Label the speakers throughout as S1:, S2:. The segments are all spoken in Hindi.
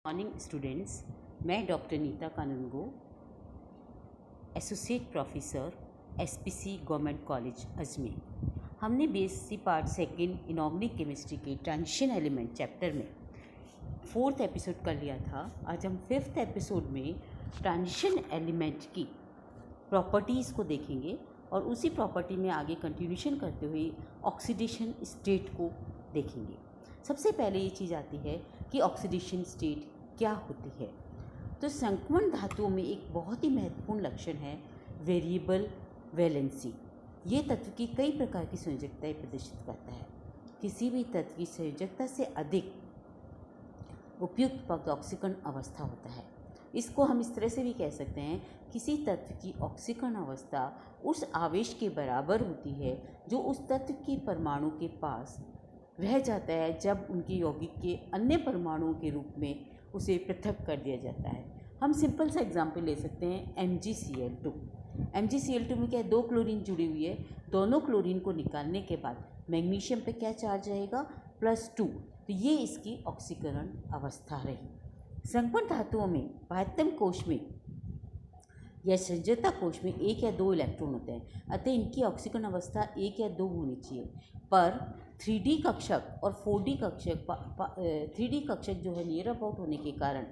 S1: मॉर्निंग स्टूडेंट्स, मैं doctor Neeta Kanungo, associate professor SPC government college Ajmer. हमने BSc part second inorganic chemistry के ट्रांजिशन एलिमेंट चैप्टर में 4th एपिसोड कर लिया था। आज हम 5th एपिसोड में ट्रांजिशन एलिमेंट की प्रॉपर्टीज़ को देखेंगे और उसी प्रॉपर्टी में आगे कंटिन्यूशन करते हुए ऑक्सीडेशन स्टेट को देखेंगे। सबसे पहले ये चीज़ आती है कि ऑक्सीडेशन स्टेट क्या होती है। तो संक्रमण धातुओं में एक बहुत ही महत्वपूर्ण लक्षण है वेरिएबल वैलेंसी। ये तत्व की कई प्रकार की संयोजकताएं प्रदर्शित करता है। किसी भी तत्व की संयोजकता से अधिक उपयुक्त पक्ष ऑक्सीकरण अवस्था होता है। इसको हम इस तरह से भी कह सकते हैं, किसी तत्व की ऑक्सीकरण अवस्था उस आवेश के बराबर होती है जो उस तत्व के परमाणु के पास रह जाता है जब उनके यौगिक के अन्य परमाणुओं के रूप में उसे पृथक कर दिया जाता है। हम सिंपल सा एग्जाम्पल ले सकते हैं MgCl2। MgCl2 में क्या है, 2 क्लोरीन जुड़ी हुई है। दोनों क्लोरीन को निकालने के बाद मैग्नीशियम पे क्या चार्ज रहेगा, +2। तो ये इसकी ऑक्सीकरण अवस्था रही। संक्रमण धातुओं में बाह्यतम कोश में या संयोजकता कोश में 1 या 2 इलेक्ट्रॉन होते हैं, अतः इनकी ऑक्सीकरण अवस्था 1 या 2 होनी चाहिए। पर 3D कक्षक और 4D कक्षक 3D कक्षक जो है नियर अबाउट होने के कारण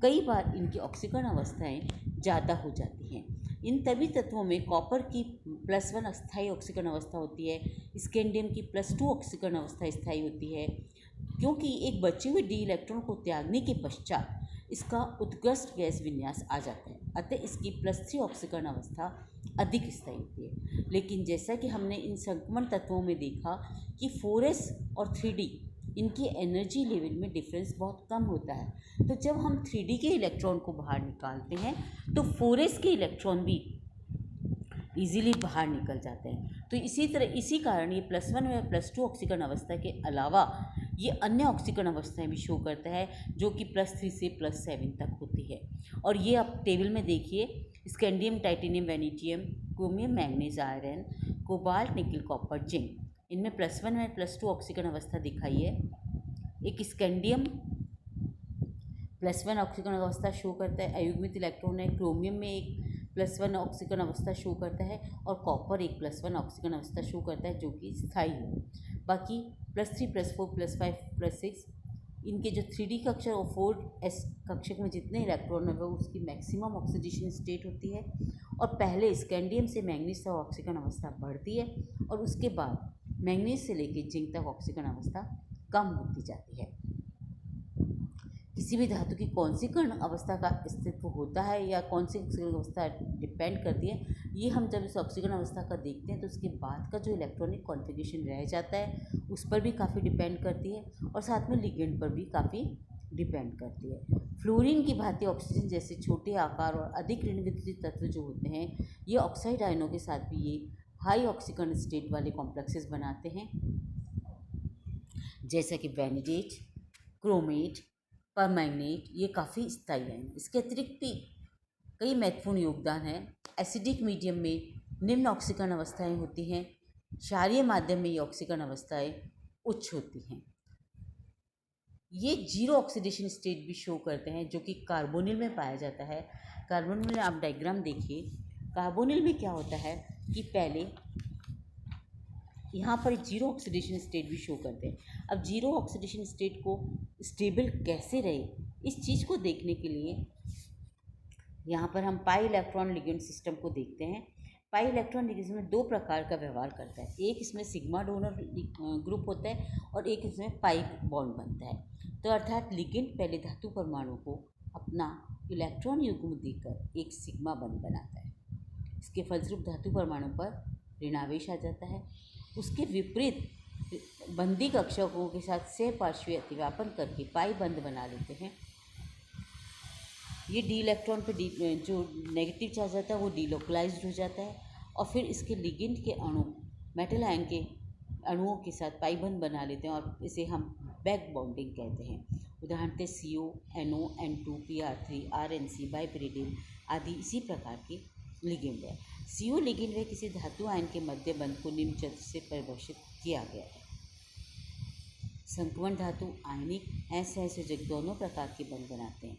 S1: कई बार इनकी ऑक्सीकरण अवस्थाएं ज़्यादा हो जाती हैं। इन तभी तत्वों में कॉपर की +1 अस्थायी ऑक्सीकरण अवस्था होती है, स्कैंडियम की +2 ऑक्सीकरण अवस्था स्थायी होती है, क्योंकि एक बचे हुए डी इलेक्ट्रॉन को त्यागने के पश्चात इसका उत्कृष्ट गैस विन्यास आ जाता है, अतः इसकी +3 ऑक्सीकरण अवस्था अधिक स्थायी होती है। लेकिन जैसा कि हमने इन संक्रमण तत्वों में देखा कि 4s और 3d इनकी एनर्जी लेवल में डिफरेंस बहुत कम होता है। तो जब हम 3d के इलेक्ट्रॉन को बाहर निकालते हैं तो 4s के इलेक्ट्रॉन भी इजीली बाहर निकल जाते हैं। तो इसी कारण ये +1 व +2 ऑक्सीकरण अवस्था के अलावा ये अन्य ऑक्सीकरण अवस्थाएं भी शो करता है जो कि +3 से +7 तक होती है। और ये आप टेबल में देखिए, scandium, titanium, vanadium, chromium, manganese, iron, cobalt, निकल, कॉपर, जिंक, इनमें +1 व +2 ऑक्सीकरण अवस्था दिखाई है। एक स्कैंडियम +1 ऑक्सीकरण अवस्था शो करता है, अयुग्मित इलेक्ट्रॉन है। क्रोमियम में एक +1 ऑक्सीकरण अवस्था शो करता है और कॉपर एक +1 ऑक्सीकरण अवस्था शो करता है जो कि स्थायी है। बाकी +3, +4, +5, +6 इनके जो 3D कक्षक और 4s कक्षक में जितने इलेक्ट्रॉन है वो उसकी मैक्सिमम ऑक्सीडेशन स्टेट होती है। और पहले स्कैंडियम से मैंगनीज तक ऑक्सीकरण अवस्था बढ़ती है और उसके बाद मैंगनीज से लेकर जिंक तक ऑक्सीकरण अवस्था कम होती जाती है। किसी भी धातु की कौन सी कण अवस्था का अस्तित्व होता है या कौन सी ऑक्सीकरण अवस्था डिपेंड करती है, ये हम जब इस ऑक्सीकरण अवस्था का देखते हैं तो उसके बाद का जो इलेक्ट्रॉनिक कॉन्फ़िगरेशन रह जाता है उस पर भी काफ़ी डिपेंड करती है और साथ में लिगेंड पर भी काफ़ी डिपेंड करती है। फ्लोरीन की भांति ऑक्सीजन जैसे छोटे आकार और अधिक ऋण विद्युत तत्व जो होते हैं, ये ऑक्साइड आयनों के साथ भी ये हाई ऑक्सीकरण स्टेट वाले कॉम्प्लेक्सेस बनाते हैं, जैसा कि वैनिडेट, क्रोमेट, परमैंगनेट, ये काफ़ी स्थायी हैं। इसके अतिरिक्त भी कई महत्वपूर्ण योगदान हैं। एसिडिक मीडियम में निम्न ऑक्सीकरण अवस्थाएं होती हैं, क्षारीय माध्यम में ये ऑक्सीकरण अवस्थाएं उच्च होती हैं। ये 0 ऑक्सीडेशन स्टेट भी शो करते हैं जो कि कार्बोनिल में पाया जाता है। कार्बोनिल में आप डायग्राम देखिए, कार्बोनिल में क्या होता है कि पहले यहाँ पर 0 ऑक्सीडेशन स्टेट भी शो करते हैं। अब 0 ऑक्सीडेशन स्टेट को स्टेबल कैसे रहे, इस चीज़ को देखने के लिए यहाँ पर हम पाई इलेक्ट्रॉन लिगेंड सिस्टम को देखते हैं। पाई इलेक्ट्रॉन लिगेंड में 2 प्रकार का व्यवहार करता है, एक इसमें सिग्मा डोनर ग्रुप होता है और एक इसमें पाई बॉन्ड बनता है। तो अर्थात लिगेंड पहले धातु परमाणु को अपना इलेक्ट्रॉन युग्म देकर एक सिग्मा बंध बनाता है। इसके फलस्वरूप धातु परमाणु पर ऋणावेश आ जाता है। उसके विपरीत बंदी कक्षकों के साथ सहपार्श्वीय अतिव्यापन करके पाई बंध बना लेते हैं। ये डी इलेक्ट्रॉन पे जो नेगेटिव चार्ज आता है वो डीलोकलाइज्ड हो जाता है और फिर इसके लिगेंड के अणु मेटल आयन के अणुओं के साथ पाई बंध बना लेते हैं और इसे हम बैक बॉन्डिंग कहते हैं। उदाहरणतः CO, NO, N2, PR3, RNC, बाइपिरिडिन आदि इसी प्रकार के लिगेंड है। CO लिगेंड में किसी धातु आयन के मध्य बंध को निम्न चित्र से परिभाषित किया गया है। संक्रमण धातु आयनिक असहसंयोजक दोनों प्रकार के बंध बनाते हैं।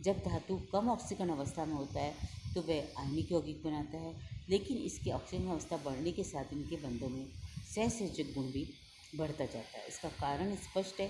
S1: जब धातु कम ऑक्सीकरण अवस्था में होता है तो वह आयनिक यौगिक बनाता है, लेकिन इसकी ऑक्सीकरण अवस्था बढ़ने के साथ इनके बंधों में सहसंयोजक गुण भी बढ़ता जाता है। इसका कारण स्पष्ट है।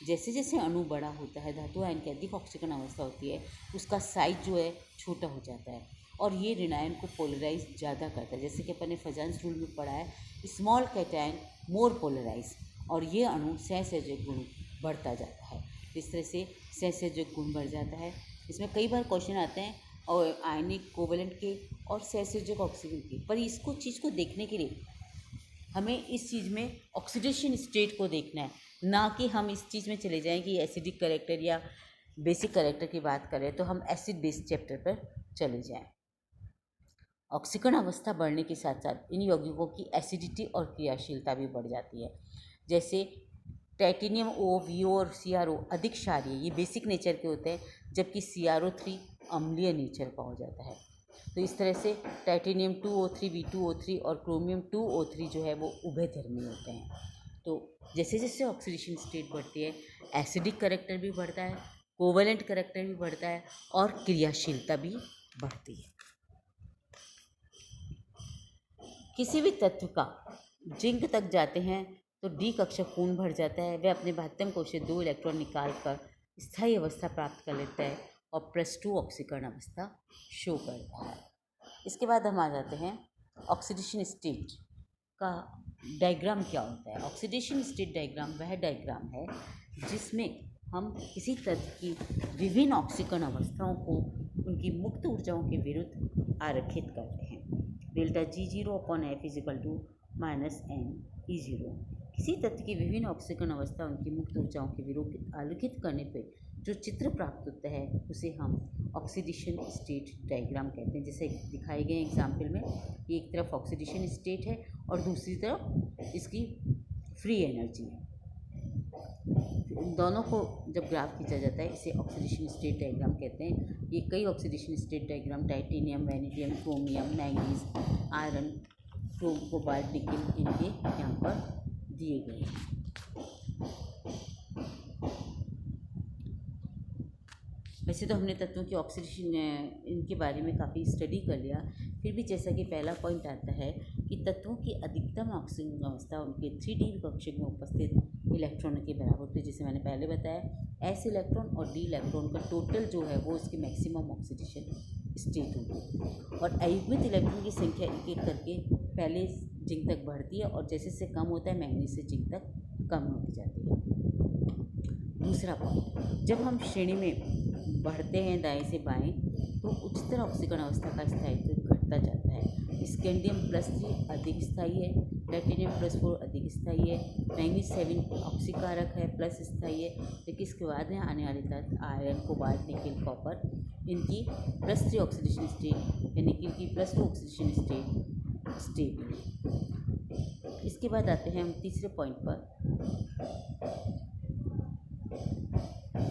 S1: जैसे जैसे अणु बड़ा होता है, धातु आयन की अधिक ऑक्सीकरण अवस्था होती है, उसका साइज जो है छोटा हो जाता है और ये ऋणायन को पोलराइज ज़्यादा करता है। जैसे कि अपन ने फजांस रूल में पढ़ा है, स्मॉल कैटायन मोर पोलराइज, और ये अणु सहसंयोजक गुण बढ़ता जाता है। इस तरह से सहसंयोजक गुण बढ़ जाता है। इसमें कई बार क्वेश्चन आते हैं और आयनिक कोवलेंट के और सहसंयोजक ऑक्सीजन के, पर इसको चीज़ को देखने के लिए हमें इस चीज़ में ऑक्सीडेशन स्टेट को देखना है, ना कि हम इस चीज़ में चले जाएं कि एसिडिक कैरेक्टर या बेसिक कैरेक्टर की बात करें तो हम एसिड बेस चैप्टर पर चले जाएं। ऑक्सीकरण अवस्था बढ़ने के साथ साथ इन यौगिकों की एसिडिटी और क्रियाशीलता भी बढ़ जाती है। जैसे टाइटेनियम O, VO और CrO अधिक क्षारीय, ये बेसिक नेचर के होते हैं, जबकि CrO3 अम्लीय नेचर का हो जाता है। तो इस तरह से टाइटेनियम 2O3, B2O3 और क्रोमियम 2O3 जो है वो उभयधर्मी होते हैं। तो जैसे जैसे ऑक्सीडेशन स्टेट बढ़ती है, एसिडिक कैरेक्टर भी बढ़ता है, कोवलेंट कैरेक्टर भी बढ़ता है और क्रियाशीलता भी बढ़ती है। किसी भी तत्व का जिंक तक जाते हैं तो डी कक्षक पूर्ण भर जाता है। वह अपने महत्तम कोश से 2 इलेक्ट्रॉन निकाल कर स्थायी अवस्था प्राप्त कर लेता है और +2 ऑक्सीकरण अवस्था शो करता है। इसके बाद हम आ जाते हैं ऑक्सीडेशन स्टेट का डायग्राम क्या होता है। ऑक्सीडेशन स्टेट डायग्राम वह डायग्राम है जिसमें हम किसी तत्व की विभिन्न ऑक्सीकरण अवस्थाओं को उनकी मुक्त ऊर्जाओं के विरुद्ध आरेखित करते हैं। Delta G0/F = -NE0। किसी तत्व की विभिन्न ऑक्सीकरण अवस्था उनकी मुक्त ऊर्जाओं के विरुद्ध आलेखित करने पर जो चित्र प्राप्त होता है उसे हम ऑक्सीडेशन स्टेट डायग्राम कहते हैं। जैसे दिखाए गए एग्जाम्पल में, ये एक तरफ ऑक्सीडेशन स्टेट है और दूसरी तरफ इसकी फ्री एनर्जी है। दोनों को जब ग्राफ खींचा जाता है इसे ऑक्सीडेशन स्टेट डायग्राम कहते हैं। ये कई oxidation state diagram titanium, vanadium, chromium, manganese, iron, Chrome, cobalt, nickel इनके यहाँ पर दिए गए हैं। वैसे तो हमने तत्वों की ऑक्सीडेशन इनके बारे में काफ़ी स्टडी कर लिया, फिर भी जैसा कि पहला पॉइंट आता है कि तत्वों की अधिकतम ऑक्सीजन अवस्था उनके 3D कक्षक में उपस्थित इलेक्ट्रॉनों के बराबर होती है। जैसे मैंने पहले बताया, S इलेक्ट्रॉन और D इलेक्ट्रॉन का टोटल जो है वो इसकी मैक्सिमम ऑक्सीडेशन स्टेट होती है। और अयुग्मित इलेक्ट्रॉन की संख्या एक एक करके पहले जिंक तक बढ़ती है और जैसे जैसे कम होता है मैंगनीज से जिंक तक कम होती जाती है। दूसरा पॉइंट, जब हम श्रेणी में बढ़ते हैं दाएं से बाएं तो उच्चतर ऑक्सीकरण अवस्था का स्थायित्व घटता जाता है। स्कैंडियम +3 अधिक स्थायी है, प्लेटिनियम +4 अधिक स्थायी है, मैंगनीज 7 ऑक्सीकारक है, प्लस स्थायी है। लेकिन इसके बाद में आने वाले तत्व आयरन, कोबाल्ट, निकेल, कॉपर, इनकी +3 ऑक्सीडेशन स्टेट या निकेल की +2 ऑक्सीडेशन स्टेट स्टेबल है। इसके बाद आते हैं हम तीसरे पॉइंट पर।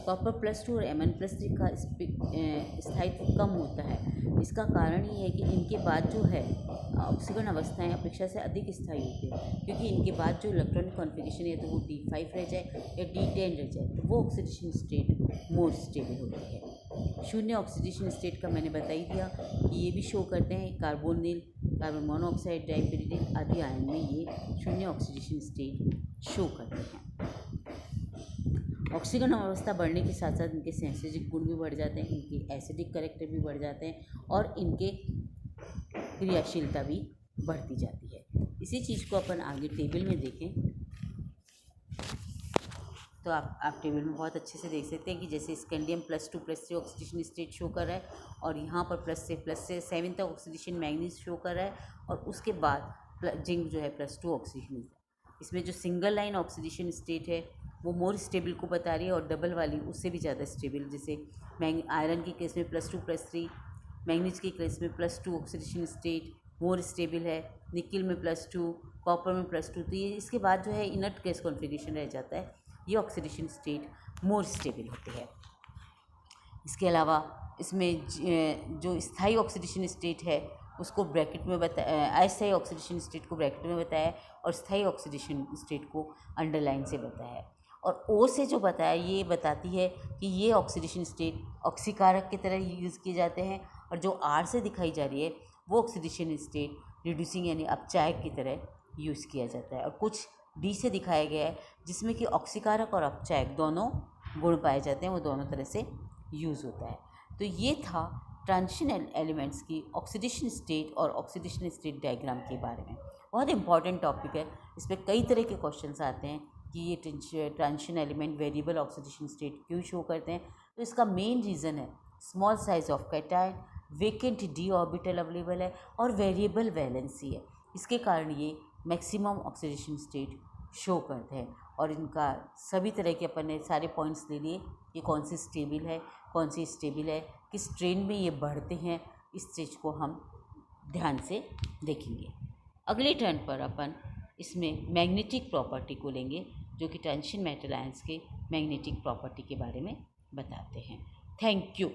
S1: कॉपर +2 और Mn+3 का स्थायित्व कम होता है। इसका कारण ये है कि इनके बाद जो है ऑक्सीकरण अवस्थाएं अपेक्षा से अधिक स्थायी होती है, क्योंकि इनके बाद जो इलेक्ट्रॉनिक कॉन्फ़िगरेशन है तो वो D5 रह जाए या D10 रह जाए, तो वो ऑक्सीडेशन स्टेट मोर स्टेबल होती है। शून्य ऑक्सीडेशन स्टेट का मैंने बता ही दिया कि ये भी शो करते हैं। कार्बोनिल, कार्बन मोनोऑक्साइड, डाइपिरिडिन आदि आयन में ये शून्य ऑक्सीडेशन स्टेट शो करते हैं। ऑक्सीकरण अवस्था बढ़ने के साथ साथ इनके सहसंयोजक गुण भी बढ़ जाते हैं, इनके एसिडिक कैरेक्टर भी बढ़ जाते हैं और इनके क्रियाशीलता भी बढ़ती जाती है। इसी चीज़ को अपन आगे टेबल में देखें तो आप टेबल में बहुत अच्छे से देख सकते हैं कि जैसे स्कैंडियम +2 +3 ऑक्सीडेशन स्टेट शो कर रहा है और यहाँ पर प्लस से 7 तक ऑक्सीडेशन मैंगनीज शो कर रहा है और उसके बाद जिंक जो है +2 ऑक्सीडेशन। इसमें जो सिंगल लाइन ऑक्सीडेशन स्टेट है वो मोर स्टेबल को बता रही है और डबल वाली उससे भी ज़्यादा स्टेबल। जैसे आयरन की केस में +2 +3, मैंगनीज की केस में +2 ऑक्सीडेशन स्टेट मोर स्टेबल है, निकेल में +2, कॉपर में +2। तो ये इसके बाद जो है इनर्ट केस कॉन्फ़िगरेशन रह जाता है, ये ऑक्सीडेशन स्टेट मोर स्टेबल होती है। इसके अलावा इसमें जो स्थायी ऑक्सीडेशन स्टेट है उसको ब्रैकेट में अस्थायी ऑक्सीडेशन स्टेट को ब्रैकेट में बताया और स्थायी ऑक्सीडेशन स्टेट को अंडरलाइन से बताया है। और ओ से जो बताया ये बताती है कि ये ऑक्सीडेशन स्टेट ऑक्सीकारक की तरह यूज़ किए जाते हैं, और जो आर से दिखाई जा रही है वो ऑक्सीडेशन स्टेट रिड्यूसिंग यानी अपचायक की तरह यूज़ किया जाता है। और कुछ डी से दिखाया गया है जिसमें कि ऑक्सीकारक और अपचायक दोनों गुण पाए जाते हैं, वो दोनों तरह से यूज़ होता है। तो ये था ट्रांजिशन एलिमेंट्स की ऑक्सीडेशन स्टेट और ऑक्सीडेशन स्टेट डायग्राम के बारे में। बहुत इंपॉर्टेंट टॉपिक है, इस पर कई तरह के क्वेश्चंस आते हैं कि ये transition element variable oxidation state क्यों शो करते हैं। तो इसका मेन रीज़न है small size of cation, vacant D orbital available है और वेरिएबल वैलेंसी है। इसके कारण ये मैक्सिमम ऑक्सीडेशन स्टेट शो करते हैं। और इनका सभी तरह के अपन ने सारे पॉइंट्स ले लिए कि कौन सी स्टेबल है, कौन सी स्टेबल है, किस ट्रेन में ये बढ़ते हैं, इस चीज़ को हम ध्यान से देखेंगे। अगले टर्न पर अपन इसमें मैग्नेटिक प्रॉपर्टी को लेंगे, जो कि ट्रांजिशन मेटल आयंस के मैग्नेटिक प्रॉपर्टी के बारे में बताते हैं। Thank you.